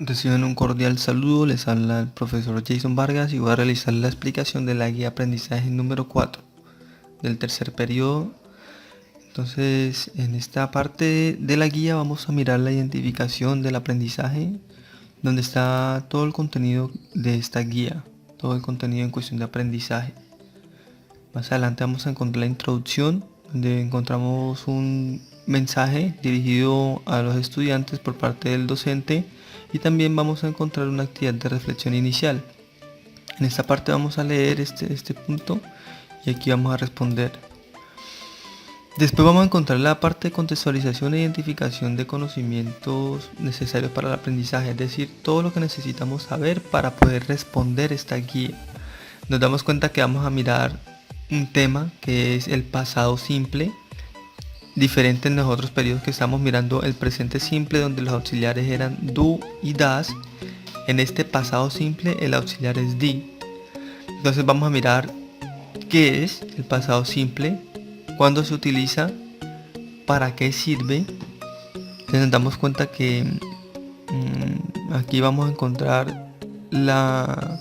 Reciben un cordial saludo, les habla el profesor Jason Vargas y voy a realizar la explicación de la guía aprendizaje número 4 del tercer periodo. Entonces, en esta parte de la guía vamos a mirar la identificación del aprendizaje, donde está todo el contenido de esta guía, todo el contenido en cuestión de aprendizaje. Más adelante vamos a encontrar la introducción, donde encontramos un mensaje dirigido a los estudiantes por parte del docente, y también vamos a encontrar una actividad de reflexión inicial. En esta parte vamos a leer este punto y aquí vamos a responder. Después vamos a encontrar la parte de contextualización e identificación de conocimientos necesarios para el aprendizaje, es decir, todo lo que necesitamos saber para poder responder esta guía. Nos damos cuenta que vamos a mirar un tema que es el pasado simple, diferente en los otros periodos que estamos mirando el presente simple, donde los auxiliares eran do y das. En este pasado simple el auxiliar es di. Entonces vamos a mirar qué es el pasado simple, cuándo se utiliza, para qué sirve. Entonces nos damos cuenta que aquí vamos a encontrar la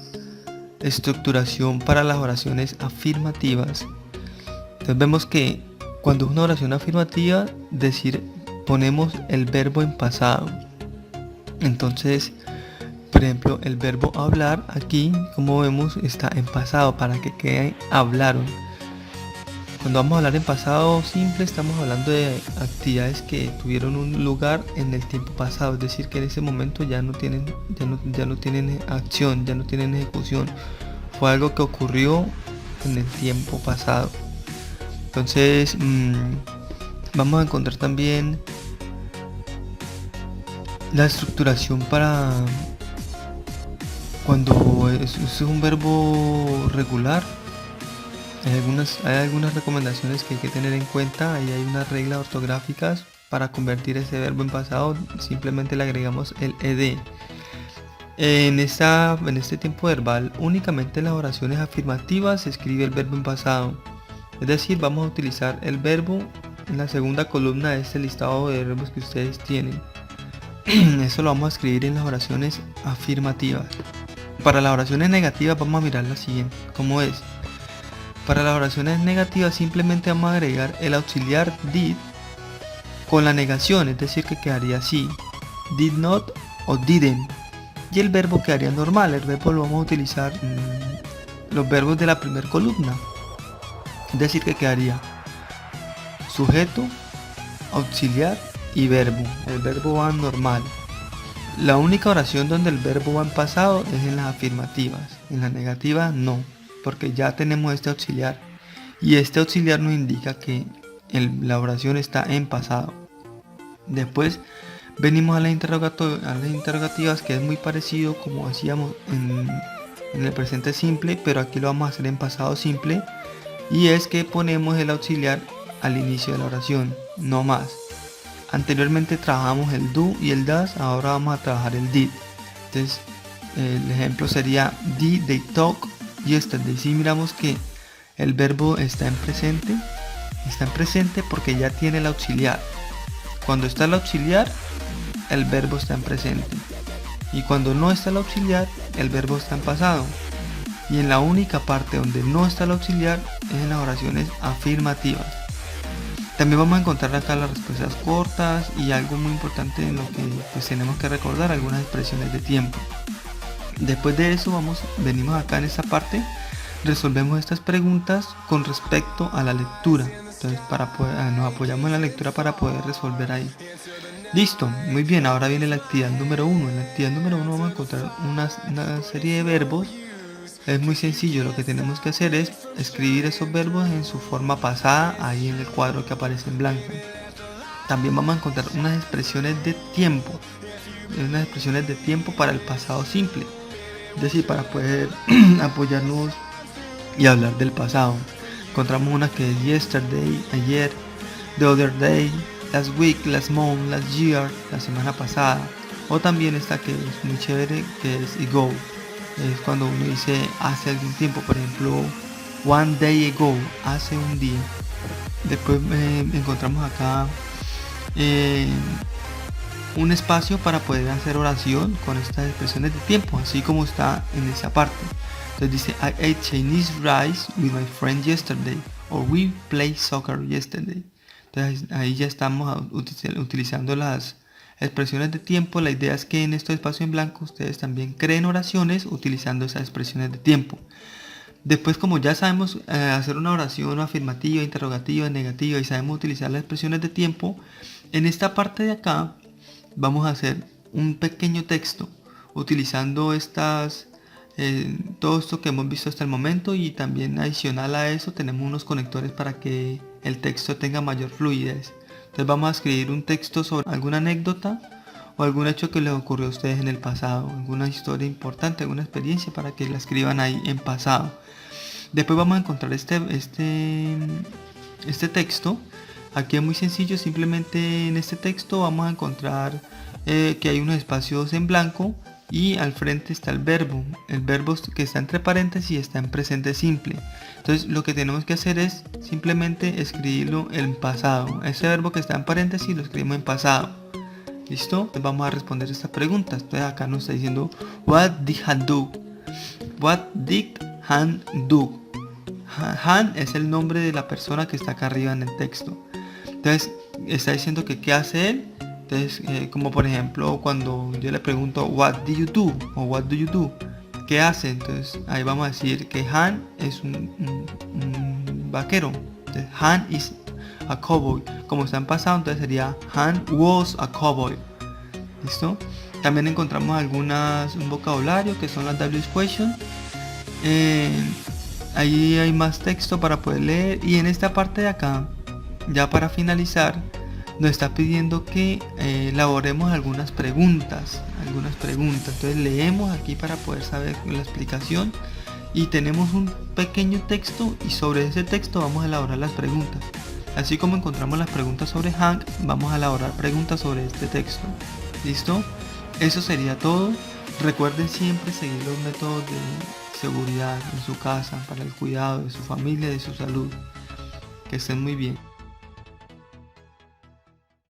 estructuración para las oraciones afirmativas. Entonces vemos que cuando es una oración afirmativa, ponemos el verbo en pasado. Entonces, por ejemplo, el verbo hablar aquí, como vemos, está en pasado para que quede hablaron. Cuando vamos a hablar en pasado simple, estamos hablando de actividades que tuvieron un lugar en el tiempo pasado, es decir, que en ese momento ya no tienen acción, ya no tienen ejecución. Fue algo que ocurrió en el tiempo pasado. Entonces, vamos a encontrar también la estructuración para cuando es un verbo regular. Hay algunas recomendaciones que hay que tener en cuenta. Ahí hay unas reglas ortográficas para convertir ese verbo en pasado. Simplemente le agregamos el ed. En este tiempo verbal, únicamente en las oraciones afirmativas se escribe el verbo en pasado. Es decir, vamos a utilizar el verbo en la segunda columna de este listado de verbos que ustedes tienen. Eso lo vamos a escribir en las oraciones afirmativas. Para las oraciones negativas vamos a mirar la siguiente, ¿cómo es? Para las oraciones negativas simplemente vamos a agregar el auxiliar did con la negación, es decir, que quedaría así, did not o didn't. Y el verbo quedaría normal. El verbo lo vamos a utilizar los verbos de la primera columna. Es decir, que quedaría sujeto, auxiliar y verbo. El verbo va normal. La única oración donde el verbo va en pasado es en las afirmativas. En las negativas no, porque ya tenemos este auxiliar. Y este auxiliar nos indica que la oración está en pasado. Después venimos a las interrogativas, que es muy parecido como hacíamos en el presente simple, pero aquí lo vamos a hacer en pasado simple. Y es que ponemos el auxiliar al inicio de la oración, no más. Anteriormente trabajamos el do y el das, ahora vamos a trabajar el did. Entonces el ejemplo sería did they talk yesterday. Si miramos que el verbo está en presente porque ya tiene el auxiliar. Cuando está el auxiliar, el verbo está en presente. Y cuando no está el auxiliar, el verbo está en pasado. Y en la única parte donde no está el auxiliar es en las oraciones afirmativas. También vamos a encontrar acá las respuestas cortas y algo muy importante en lo que tenemos que recordar, algunas expresiones de tiempo. Después de eso venimos acá en esta parte, resolvemos estas preguntas con respecto a la lectura. Entonces nos apoyamos en la lectura para poder resolver ahí. Listo, muy bien, ahora viene la actividad número 1. En la actividad número 1 vamos a encontrar una serie de verbos. Es muy sencillo, lo que tenemos que hacer es escribir esos verbos en su forma pasada, ahí en el cuadro que aparece en blanco. También vamos a encontrar unas expresiones de tiempo para el pasado simple, es decir, para poder apoyarnos y hablar del pasado. Encontramos una que es yesterday, ayer, the other day, last week, last month, last year, la semana pasada. O también esta que es muy chévere, que es ago. Es cuando uno dice hace algún tiempo, por ejemplo, one day ago, hace un día. Después encontramos acá un espacio para poder hacer oración con estas expresiones de tiempo, así como está en esa parte. Entonces dice, I ate Chinese rice with my friend yesterday, or we played soccer yesterday. Entonces ahí ya estamos utilizando las expresiones de tiempo. La idea es que en estos espacios en blanco ustedes también creen oraciones utilizando esas expresiones de tiempo. Después, como ya sabemos hacer una oración afirmativa, interrogativa, negativa y sabemos utilizar las expresiones de tiempo, en esta parte de acá vamos a hacer un pequeño texto utilizando todo esto que hemos visto hasta el momento, y también adicional a eso tenemos unos conectores para que el texto tenga mayor fluidez. Entonces vamos a escribir un texto sobre alguna anécdota o algún hecho que les ocurrió a ustedes en el pasado, alguna historia importante, alguna experiencia, para que la escriban ahí en pasado. Después vamos a encontrar este texto. Aquí es muy sencillo, simplemente en este texto vamos a encontrar que hay unos espacios en blanco y al frente está el verbo que está entre paréntesis está en presente simple. Entonces lo que tenemos que hacer es simplemente escribirlo en pasado. Ese verbo que está en paréntesis lo escribimos en pasado. ¿Listo? Entonces vamos a responder estas preguntas. Entonces acá nos está diciendo, what did Han do? What did Han do? Han es el nombre de la persona que está acá arriba en el texto. Entonces está diciendo que qué hace él. Entonces como por ejemplo cuando yo le pregunto what do you do o what do you do, ¿qué hace? Entonces ahí vamos a decir que Han es un vaquero. Entonces Han is a cowboy. Como está en pasado, entonces sería Han was a cowboy. ¿Listo? También encontramos un vocabulario que son las W questions. Ahí hay más texto para poder leer, y en esta parte de acá, ya para finalizar, nos está pidiendo que elaboremos algunas preguntas. Entonces leemos aquí para poder saber la explicación, y tenemos un pequeño texto, y sobre ese texto vamos a elaborar las preguntas. Así como encontramos las preguntas sobre Hank, vamos a elaborar preguntas sobre este texto. ¿Listo? Eso sería todo. Recuerden siempre seguir los métodos de seguridad en su casa para el cuidado de su familia y de su salud. Que estén muy bien.